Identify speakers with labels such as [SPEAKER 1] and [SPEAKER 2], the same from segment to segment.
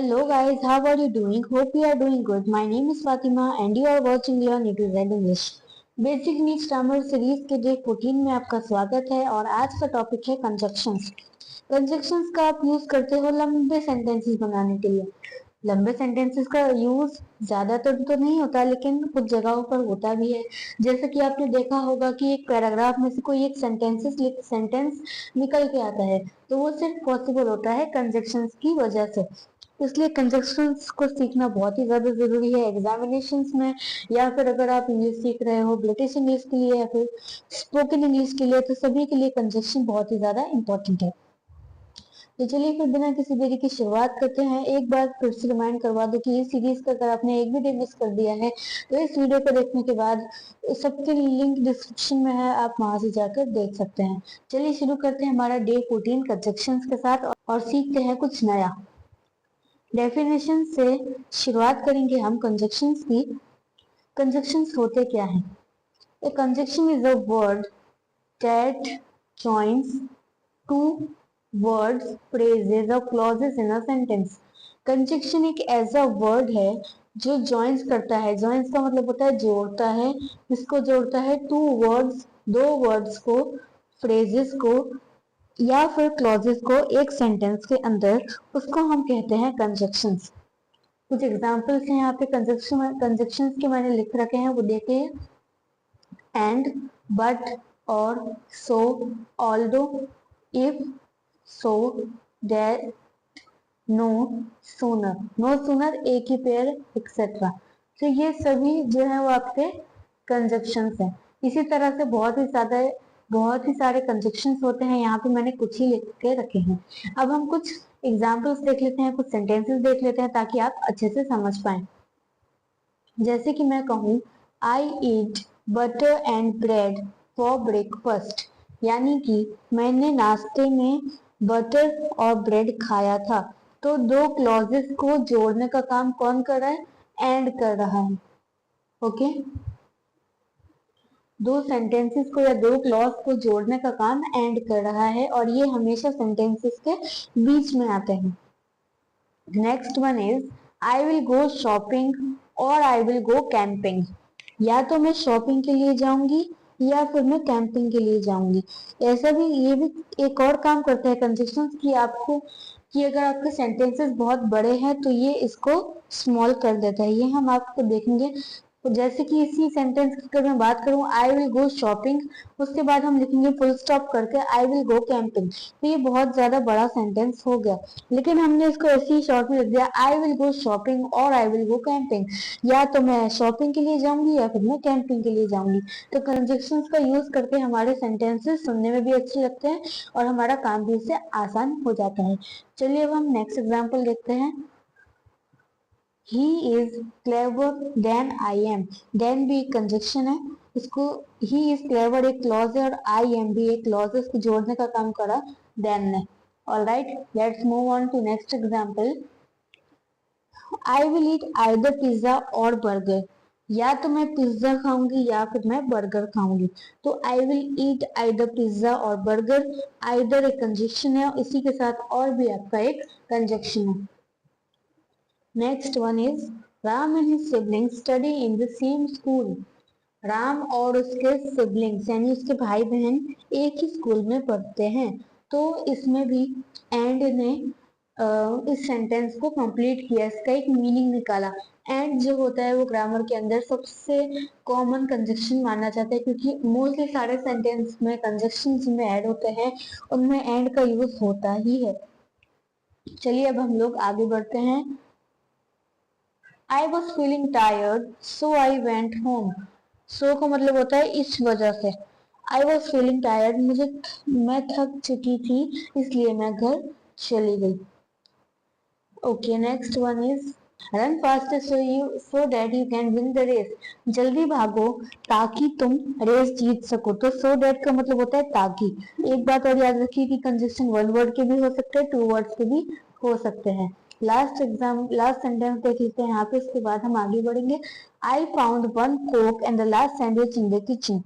[SPEAKER 1] Hello guys, how are you doing? Hope you are doing good. My name is Fatima and you are watching Learn to Read English. Basic needs grammar series के day 14 में आपका स्वागत है और आज का topic है conjunctions. Conjunctions का आप यूज करते हो लंबे सेंटेंसेस बनाने के लिए। लंबे सेंटेंसेस का यूज ज्यादातर तो नहीं होता लेकिन कुछ जगहों पर होता भी है। जैसे कि आपने देखा होगा कि एक पैराग्राफ में से कोई एक सेंटेंस निकल के आता है तो वो सिर्फ पॉसिबल होता है कंजक्शंस की वजह से। इसलिए कंजक्शंस को सीखना बहुत ही ज्यादा जरूरी है एग्जामिनेशंस में, या फिर अगर आप इंग्लिश सीख रहे हो ब्रिटिश इंग्लिश के लिए या फिर स्पोकन इंग्लिश के लिए, तो सभी के लिए कंजक्शन बहुत ही ज्यादा इंपॉर्टेंट है। तो चलिए फिर बिना किसी देरी की शुरुआत करते हैं। एक बार फिर से रिमाइंड करवा दो कि ये सीरीज का अगर आपने एक भी डे मिस कर दिया है तो इस वीडियो को देखने के बाद सबके लिंक डिस्क्रिप्शन में है, आप वहां से जाकर देख सकते हैं। चलिए शुरू करते हैं हमारा डे 14 कंजक्शंस के साथ और सीखते हैं कुछ नया। डेफिनेशन से शुरुआत करेंगे हम कंजक्शंस की। कंजक्शंस होते क्या हैं? A conjunction is a word that joins two words, phrases और clauses in a sentence. Conjunction एक ऐसा वर्ड है जो जॉइंस करता है। जॉइंस का मतलब होता है जोड़ता है। इसको जोड़ता है टू वर्ड्स, दो वर्ड्स को, फ्रेजेस को या फिर क्लॉजेस को एक सेंटेंस के अंदर, उसको हम कहते हैं कंजक्शंस। कुछ एग्जाम्पल्स हैं यहाँ पे कंजक्शंस के मैंने लिख रखे हैं, वो देखिए। एंड, बट, और, so, although, if, so, that, no, sooner, no sooner, एक ही पेयर, एक्सेट्रा। तो ये सभी जो है वो आपके कंजक्शंस हैं। इसी तरह से बहुत ही सारे कंजक्शंस होते हैं। यहाँ पे मैंने कुछ ही लिख के रखे हैं। अब हम कुछ एग्जाम्पल्स देख लेते हैं, कुछ सेंटेंसेस देख लेते हैं ताकि आप अच्छे से समझ पाए। जैसे कि मैं कहूँ I eat butter and bread for breakfast, यानी कि मैंने नाश्ते में बटर और ब्रेड खाया था। तो दो क्लॉजेस को जोड़ने का काम कौन कर रहा है? एंड कर रहा है। ओके, दो सेंटेंसेस को या दो क्लॉज को जोड़ने का काम एंड कर रहा है और ये हमेशा सेंटेंसेस के बीच में आते हैं। Next one is I will go shopping और आई विल गो कैंपिंग। या तो मैं शॉपिंग के लिए जाऊंगी या फिर मैं कैंपिंग के लिए जाऊंगी। ऐसा भी, ये भी एक और काम करता है कंजक्शंस की आपको, कि अगर आपके सेंटेंसेस बहुत बड़े हैं तो ये इसको स्मॉल कर देता है। ये हम आपको देखेंगे। तो जैसे कि इसी सेंटेंस की अगर मैं बात करूं आई विल गो शॉपिंग, उसके बाद हम लिखेंगे फुल स्टॉप करके आई विल गो कैंपिंग, तो ये बहुत ज्यादा बड़ा सेंटेंस हो गया। लेकिन हमने इसको ऐसे ही शॉर्ट में लिख दिया आई विल गो शॉपिंग और आई विल गो कैंपिंग। या तो मैं शॉपिंग के लिए जाऊंगी या फिर मैं कैंपिंग के लिए जाऊंगी। तो कंजक्शंस का यूज करके हमारे सेंटेंसेस सुनने में भी अच्छे लगते हैं और हमारा काम भी इससे आसान हो जाता है। चलिए अब हम नेक्स्ट एग्जाम्पल देखते हैं। He is clever than I am. Then भी कंजक्शन है। इसको he is clever एक क्लॉज है और I am भी एक क्लॉज है, इसको जोड़ने का काम करा then ने। Alright, let's move on to next example. I will eat either pizza or burger. या तो मैं पिज्जा खाऊंगी या फिर मैं बर्गर खाऊंगी। तो I will eat either pizza और burger, either एक कंजक्शन है, इसी के साथ और भी आपका एक कंजक्शन है। Next one is Ram and his siblings study in the same school. Ram और उसके सिबलिंग्स यानी उसके भाई बहन एक ही स्कूल में पढ़ते हैं। तो इसमें भी एंड ने इस सेंटेंस को कंप्लीट किया, इसका एक मीनिंग निकाला। एंड जो होता है वो ग्रामर के अंदर सबसे कॉमन कंजक्शन माना जाता है, क्योंकि मोस्टली सारे सेंटेंस में कंजक्शन जिनमें ऐड होते हैं उनमें एंड का यूज होता ही है। चलिए अब हम लोग आगे बढ़ते हैं। I was feeling tired, so I went home. So का मतलब होता है इस वजह से। I was feeling tired, मैं थक चुकी थी इसलिए मैं घर चली गई। Okay, next one is run faster so that you can win the race. जल्दी भागो ताकि तुम रेस जीत सको। तो so that का मतलब होता है ताकि। एक बात और याद रखिए कि कंजक्शन वन वर्ड के भी हो सकते हैं, टू वर्ड्स के भी हो सकते हैं। लास्ट सेंटेंस देख लेते हैं यहाँ पे, इसके बाद हम आगे बढ़ेंगे। I found one Coke and the last sandwich in the kitchen.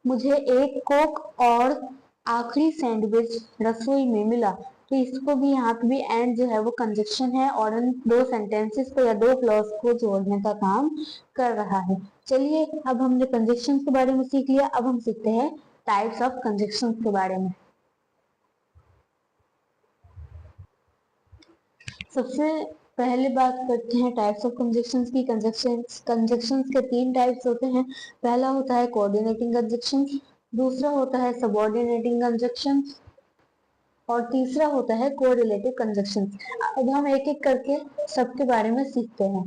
[SPEAKER 1] मुझे एक कोक और आखिरी सैंडविच रसोई में मिला। तो इसको भी यहाँ पे भी एंड जो है वो कंजक्शन है और इन दो सेंटेंसेस को या दो क्लॉज को जोड़ने का काम कर रहा है। चलिए अब हमने कंजक्शन के बारे में सीख लिया, अब हम सीखते हैं टाइप्स ऑफ कंजक्शन के बारे में। सबसे पहले बात करते हैं टाइप्स ऑफ कंजक्शंस की। कंजक्शंस के तीन टाइप्स होते हैं। पहला होता है कोऑर्डिनेटिंग कंजक्शन, दूसरा होता है सबऑर्डिनेटिंग कंजक्शन और तीसरा होता है कोरिलेटिव कंजक्शन। अब हम एक एक करके सबके बारे में सीखते हैं।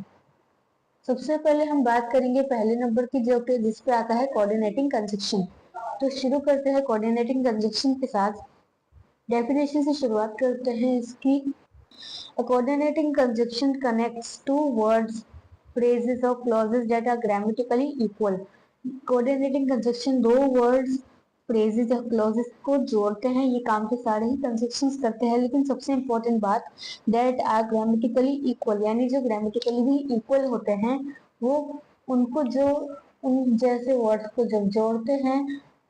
[SPEAKER 1] सबसे पहले हम बात करेंगे पहले नंबर की जो कि जिस पे आता है कोऑर्डिनेटिंग कंजक्शन। तो शुरू करते हैं कोऑर्डिनेटिंग कंजक्शन के साथ। डेफिनेशन से शुरुआत करते हैं इसकी। A coordinating conjunction connects two words, phrases or clauses that are grammatically equal. Coordinating conjunction दो words, phrases या clauses को जोड़ते हैं। ये काम तो सारे ही conjunctions करते हैं, लेकिन सबसे important बात that are grammatically equal, यानी जो grammatically भी equal होते हैं, वो उनको जो उन जैसे words को जब जोड़ते हैं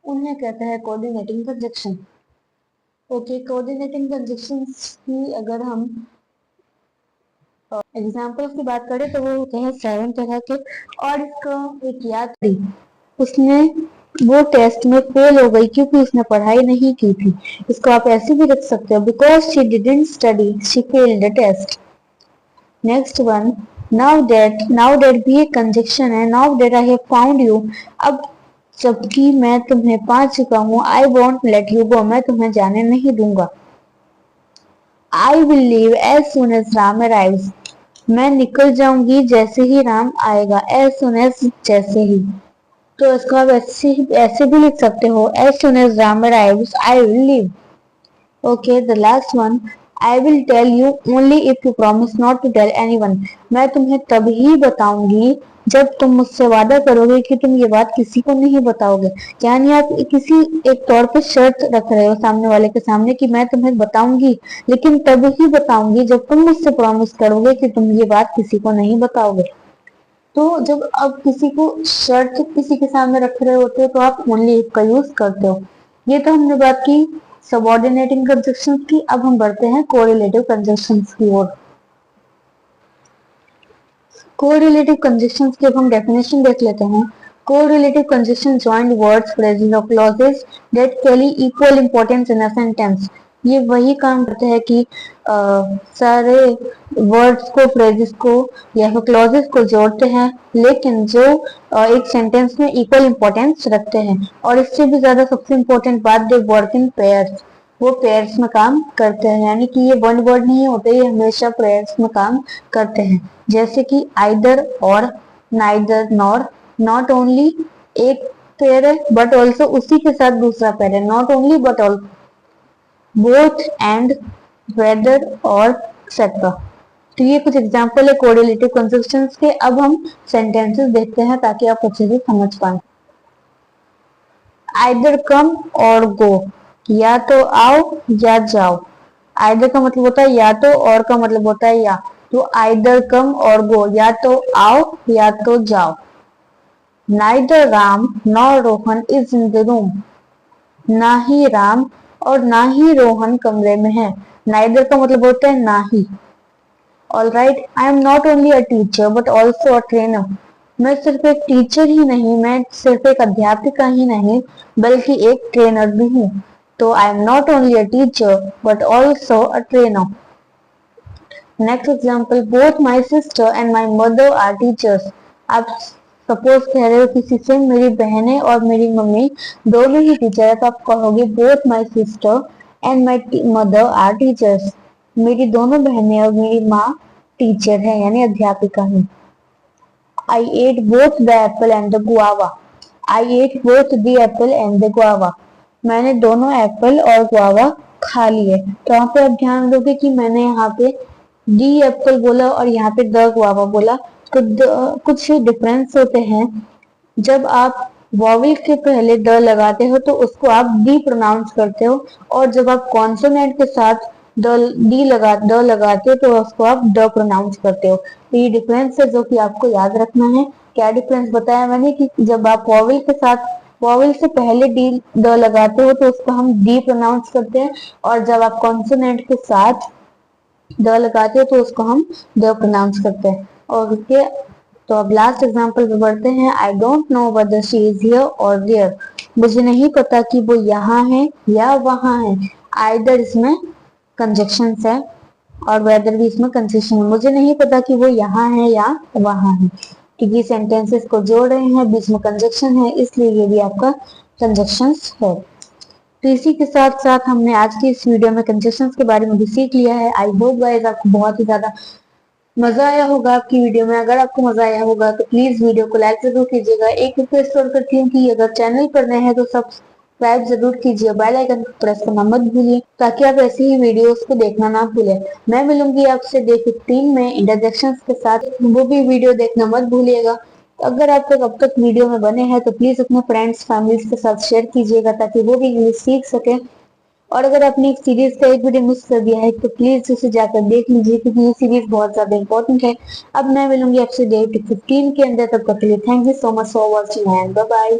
[SPEAKER 1] उन्हें कहते हैं coordinating conjunction। Okay, coordinating conjunctions की अगर हम एग्जाम्पल्स की बात करें तो वो होते हैं 7 तरह के। और इसका एक यात्री, उसने वो टेस्ट में फेल हो गई क्योंकि उसने पढ़ाई नहीं की थी। इसको आप ऐसे भी रख सकते हो, because she didn't study she failed the test. Next one, now that भी एक कंजक्शन है। Now that I have found you, अब जबकि मैं तुम्हें पा चुका हूँ। I won't let you go, मैं तुम्हें जाने नहीं दूंगा। I will leave as soon as Ram arrives, मैं निकल जाऊंगी जैसे ही राम आएगा। एज सुन एज, जैसे ही। तो इसको आप ऐसे भी लिख सकते हो, as soon as Ram arrives I will leave. Okay, the last one, I will tell you only if you promise not to tell anyone, मैं तुम्हें तभी बताऊंगी जब तुम मुझसे वादा करोगे कि तुम ये बात किसी को नहीं बताओगे। यानी आप किसी एक तौर पे शर्त रख रहे हो सामने वाले के सामने कि मैं तुम्हें बताऊंगी, लेकिन तब ही बताऊंगी जब तुम मुझसे प्रॉमिस करोगे कि तुम ये बात किसी को नहीं बताओगे। तो जब आप किसी को शर्त किसी के सामने रख रहे होते हो तो आप ओनली इफ का यूज करते हो। ये तो हमने बात की सबऑर्डिनेटिंग कंजक्शंस की। अब हम बढ़ते हैं कोरिलेटिव कंजक्शंस की ओर। कोरिलेटिव कंजक्शंस की अब हम डेफिनेशन देख लेते हैं। Correlative conjunction joint words, phrases और clauses that carry equal importance in a sentence. ये वही काम करते हैं कि सारे वर्ड्स को, फ्रेजेस को या फिर क्लॉजेस को जोड़ते हैं, लेकिन जो एक सेंटेंस में इक्वल इंपॉर्टेंस रखते हैं। और इससे भी ज्यादा सबसे इंपॉर्टेंट बात, दे वर्क इन पेयर्स, वो पेयर्स में काम करते हैं। यानी कि ये वन वर्ड नहीं होते, ये हमेशा पेयर्स में काम करते हैं। जैसे कि आइदर और, नाइदर नॉर, नॉट ओनली एक पेयर है बट ऑल्सो उसी के साथ दूसरा पेयर है, not only but also, both and, whether और एक्सेट्रा। तो ये कुछ एग्जाम्पल है कोरिलेटिव कंजक्शंस के। अब हम सेंटेंसेस देखते हैं ताकि आप अच्छे से समझ पाए। आइदर कम और गो, या तो आओ या जाओ। आइदर का मतलब होता है या तो, और का मतलब होता है या। तो आइदर कम और गो, या तो आओ या तो जाओ। Neither Ram nor Rohan is in the room, ना ही राम और ना ही रोहन कमरे में है। नाइदर का मतलब होता है ना ही। All right, I am not only a teacher but also a trainer, मैं सिर्फ एक टीचर ही नहीं, मैं सिर्फ एक अध्यापिका ही नहीं, बल्कि एक ट्रेनर भी हूँ। तो I am not only a teacher but also a trainer. Next example, both my sister and my mother are teachers. आप सपोज कह रहे हो किसी से मेरी बहनें और मेरी मम्मी दोनों ही टीचर है, तो आप कहोगे both my sister and my mother are teachers, मेरी दोनों बहनें और मेरी माँ टीचर है यानी अध्यापिका है। I ate both the apple and the guava. I ate both the apple and the guava. मैंने दोनों एप्पल और गुआवा खा लिए। तो यहाँ पे आप ध्यान दोगे कि मैंने यहाँ पे दी एप्पल बोला और यहाँ पे द गुआवा बोला, तो कुछ डिफरेंस होते हैं। जब आप वॉवल के पहले द लगाते हो तो उसको आप डी प्रोनाउंस करते हो, और जब आप कॉन्सोनेंट के साथ द लगाते हो तो उसको आप ड प्रोनाउंस करते हो। तो ये डिफरेंस है जो कि आपको याद रखना है। क्या डिफरेंस बताया मैंने कि जब आप वॉवल के साथ वॉवल से पहले डी द लगाते हो तो उसको हम डी प्रोनाउंस करते हैं, और जब आप कॉन्सोनेंट के साथ द लगाते हो तो उसको हम द प्रोनाउंस करते हैं। और ओके, तो अब लास्ट एग्जांपल पे बढ़ते हैं। I don't know whether she is here और देयर। मुझे नहीं पता कि वो यहाँ है या वहाँ है। आइदर इसमें कंजक्शंस है और वेदर भी इसमें कंजक्शन है। मुझे नहीं पता कि वो यहाँ है या वहाँ है, क्योंकि सेंटेंसेस को जोड़ रहे हैं, बीच में कंजक्शन है, इसलिए ये भी आपका कंजक्शंस है। तो इसी के साथ साथ हमने आज की इस वीडियो में कंजक्शंस के बारे में भी सीख लिया है। आई होप गाइस आपको बहुत ही ज्यादा मजा आया होगा आपकी वीडियो में। अगर आपको मजा आया होगा तो प्लीज वीडियो को लाइक जरूर कीजिएगा। एक रिक्वेस्ट और करती हूँ कि अगर चैनल पर नए हैं तो सब्सक्राइब जरूर कीजिए, बेल आइकन को प्रेस करना मत भूलिए, ताकि आप ऐसी ही वीडियोस को देखना ना भूलें। मैं मिलूंगी आपसे डे 15 में इंटरजेक्शंस के साथ, वो भी वीडियो देखना मत भूलिएगा। अगर आप तक अब तक वीडियो में बने हैं तो प्लीज अपने फ्रेंड्स फैमिलीज के साथ शेयर कीजिएगा, ताकि वो भी इंग्लिश सीख सके। और अगर आपने इस सीरीज का एक वीडियो मिस कर दिया है तो प्लीज उसे जाकर देख लीजिए, क्योंकि ये सीरीज बहुत ज्यादा इंपॉर्टेंट है। अब मैं मिलूंगी आपसे डे 15 के अंदर, तब तक के लिए thank you so much for watching and bye bye.